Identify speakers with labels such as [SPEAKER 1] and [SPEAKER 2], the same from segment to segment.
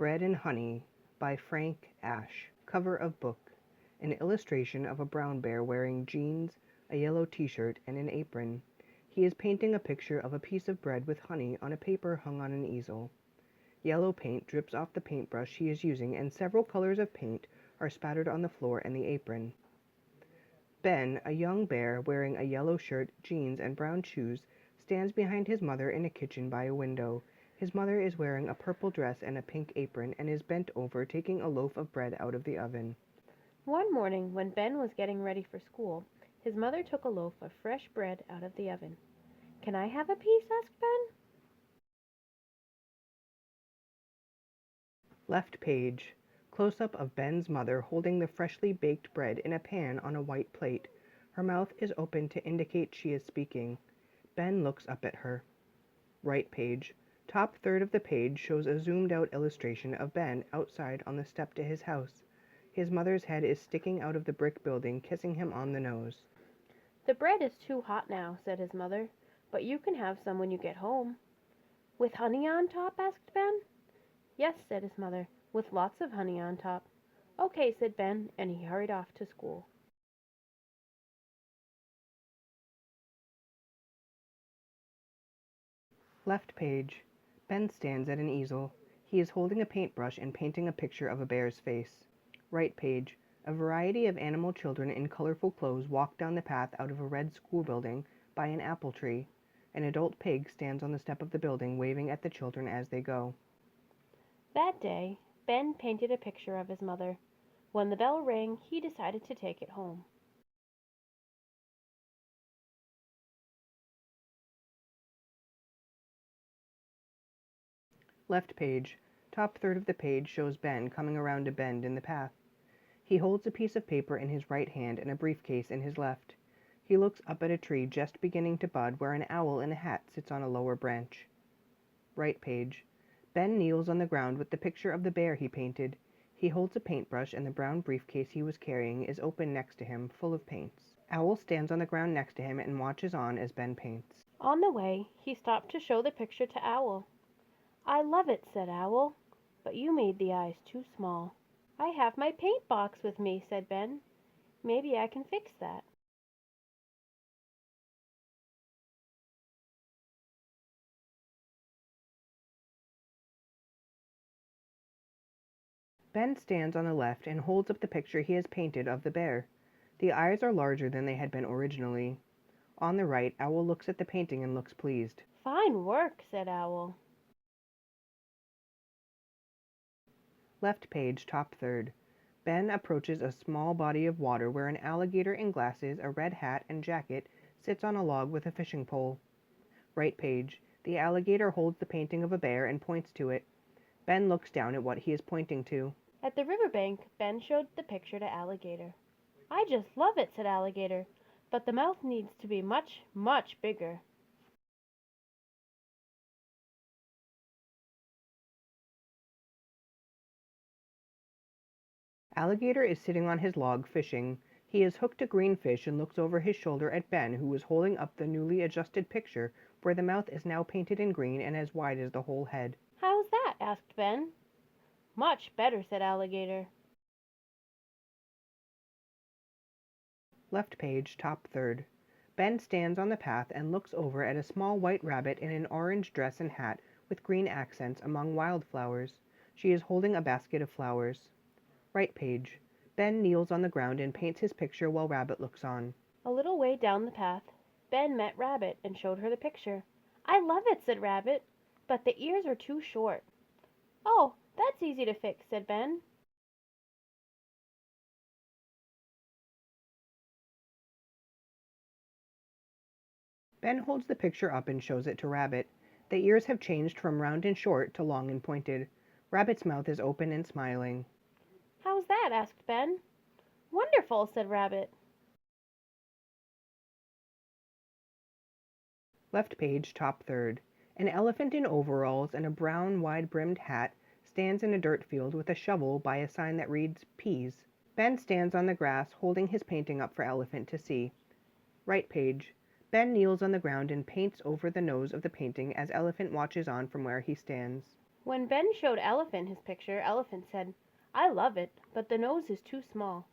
[SPEAKER 1] Bread and Honey by Frank Asch. Cover of book. An illustration of a brown bear wearing jeans, a yellow t-shirt, and an apron. He is painting a picture of a piece of bread with honey on a paper hung on an easel. Yellow paint drips off the paintbrush he is using, and several colors of paint are spattered on the floor and the apron. Ben, a young bear wearing a yellow shirt, jeans, and brown shoes, stands behind his mother in a kitchen by a window. His mother is wearing a purple dress and a pink apron and is bent over taking a loaf of bread out of the oven.
[SPEAKER 2] One morning, when Ben was getting ready for school, his mother took a loaf of fresh bread out of the oven. "Can I have a piece?" asked Ben.
[SPEAKER 1] Left page. Close-up of Ben's mother holding the freshly baked bread in a pan on a white plate. Her mouth is open to indicate she is speaking. Ben looks up at her. Right page. Top third of the page shows a zoomed-out illustration of Ben outside on the step to his house. His mother's head is sticking out of the brick building, kissing him on the nose.
[SPEAKER 2] "The bread is too hot now," said his mother, "but you can have some when you get home." "With honey on top?" asked Ben. "Yes," said his mother, "with lots of honey on top." "Okay," said Ben, and he hurried off to school.
[SPEAKER 1] Left page. Ben stands at an easel. He is holding a paintbrush and painting a picture of a bear's face. Right page. A variety of animal children in colorful clothes walk down the path out of a red school building by an apple tree. An adult pig stands on the step of the building waving at the children as they go.
[SPEAKER 2] That day, Ben painted a picture of his mother. When the bell rang, he decided to take it home.
[SPEAKER 1] Left page. Top third of the page shows Ben coming around a bend in the path. He holds a piece of paper in his right hand and a briefcase in his left. He looks up at a tree just beginning to bud where an owl in a hat sits on a lower branch. Right page. Ben kneels on the ground with the picture of the bear he painted. He holds a paintbrush and the brown briefcase he was carrying is open next to him, full of paints. Owl stands on the ground next to him and watches on as Ben paints.
[SPEAKER 2] On the way, he stopped to show the picture to Owl. "I love it," said Owl, "but you made the eyes too small." "I have my paint box with me," said Ben. "Maybe I can fix that."
[SPEAKER 1] Ben stands on the left and holds up the picture he has painted of the bear. The eyes are larger than they had been originally. On the right, Owl looks at the painting and looks pleased.
[SPEAKER 2] "Fine work," said Owl.
[SPEAKER 1] Left page, top third. Ben approaches a small body of water where an alligator in glasses, a red hat, and jacket sits on a log with a fishing pole. Right page. The alligator holds the painting of a bear and points to it. Ben looks down at what he is pointing to.
[SPEAKER 2] At the riverbank, Ben showed the picture to Alligator. "I just love it," said Alligator, "but the mouth needs to be much, much bigger."
[SPEAKER 1] Alligator is sitting on his log fishing. He has hooked a green fish and looks over his shoulder at Ben, who is holding up the newly adjusted picture where the mouth is now painted in green and as wide as the whole head.
[SPEAKER 2] "How's that?" asked Ben. "Much better," said Alligator.
[SPEAKER 1] Left page, top third. Ben stands on the path and looks over at a small white rabbit in an orange dress and hat with green accents among wildflowers. She is holding a basket of flowers. Right page. Ben kneels on the ground and paints his picture while Rabbit looks on.
[SPEAKER 2] A little way down the path, Ben met Rabbit and showed her the picture. "I love it," said Rabbit, "but the ears are too short." "Oh, that's easy to fix," said Ben.
[SPEAKER 1] Ben holds the picture up and shows it to Rabbit. The ears have changed from round and short to long and pointed. Rabbit's mouth is open and smiling.
[SPEAKER 2] "How's that?" asked Ben. "Wonderful," said Rabbit.
[SPEAKER 1] Left page, top third. An elephant in overalls and a brown, wide-brimmed hat stands in a dirt field with a shovel by a sign that reads Peas. Ben stands on the grass holding his painting up for Elephant to see. Right page. Ben kneels on the ground and paints over the nose of the painting as Elephant watches on from where he stands.
[SPEAKER 2] When Ben showed Elephant his picture, Elephant said, "I love it, but the nose is too small."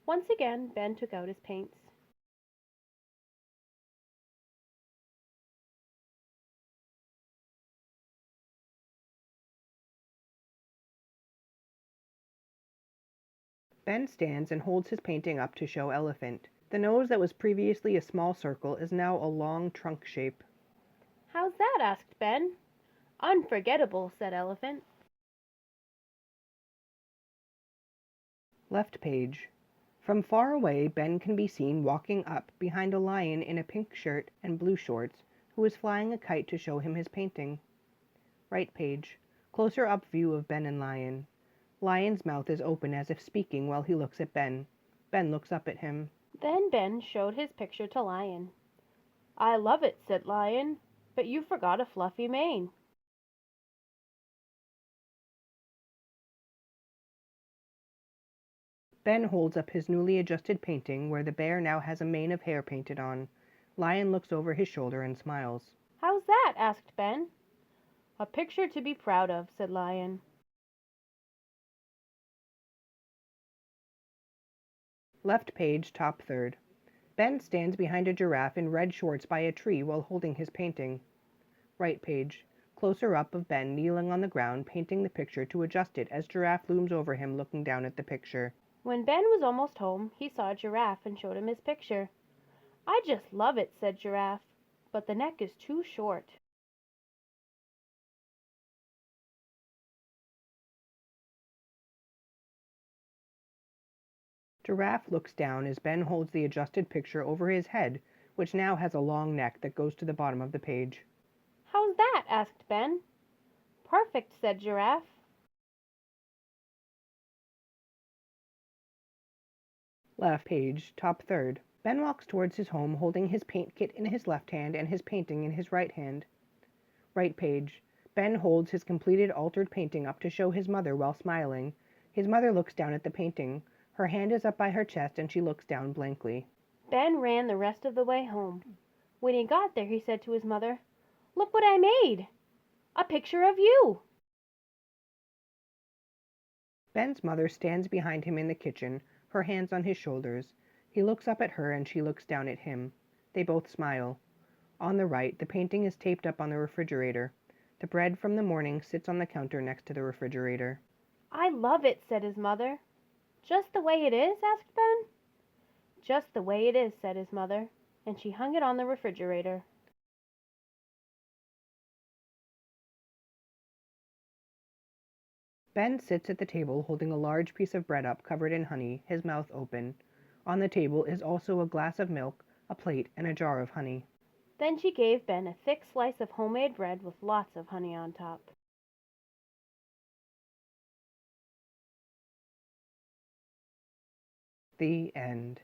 [SPEAKER 2] Once again, Ben took out his paints.
[SPEAKER 1] Ben stands and holds his painting up to show Elephant. The nose that was previously a small circle is now a long trunk shape.
[SPEAKER 2] "How's that?" asked Ben. "Unforgettable," said Elephant.
[SPEAKER 1] Left page. From far away, Ben can be seen walking up behind a lion in a pink shirt and blue shorts who is flying a kite to show him his painting. Right page. Closer up view of Ben and Lion. Lion's mouth is open as if speaking while he looks at Ben. Ben looks up at him.
[SPEAKER 2] Then Ben showed his picture to Lion. "I love it," said Lion, "but you forgot a fluffy mane."
[SPEAKER 1] Ben holds up his newly adjusted painting where the bear now has a mane of hair painted on. Lion looks over his shoulder and smiles.
[SPEAKER 2] "How's that?" asked Ben. "A picture to be proud of," said Lion.
[SPEAKER 1] Left page, top third. Ben stands behind a giraffe in red shorts by a tree while holding his painting. Right page. Closer up of Ben kneeling on the ground painting the picture to adjust it as Giraffe looms over him looking down at the picture.
[SPEAKER 2] When Ben was almost home, he saw Giraffe and showed him his picture. "I just love it," said Giraffe, "but the neck is too short."
[SPEAKER 1] Giraffe looks down as Ben holds the adjusted picture over his head, which now has a long neck that goes to the bottom of the page.
[SPEAKER 2] "How's that?" asked Ben. "Perfect," said Giraffe.
[SPEAKER 1] Left page, top third. Ben walks towards his home holding his paint kit in his left hand and his painting in his right hand. Right page. Ben holds his completed altered painting up to show his mother while smiling. His mother looks down at the painting. Her hand is up by her chest and she looks down blankly.
[SPEAKER 2] Ben ran the rest of the way home. When he got there, he said to his mother, "Look what I made! A picture of you!"
[SPEAKER 1] Ben's mother stands behind him in the kitchen, her hands on his shoulders. He looks up at her and she looks down at him. They both smile. On the right, the painting is taped up on the refrigerator. The bread from the morning sits on the counter next to the refrigerator.
[SPEAKER 2] "I love it," said his mother. "Just the way it is?" asked Ben. "Just the way it is," said his mother, and she hung it on the refrigerator.
[SPEAKER 1] Ben sits at the table holding a large piece of bread up covered in honey, his mouth open. On the table is also a glass of milk, a plate, and a jar of honey.
[SPEAKER 2] Then she gave Ben a thick slice of homemade bread with lots of honey on top.
[SPEAKER 1] The end.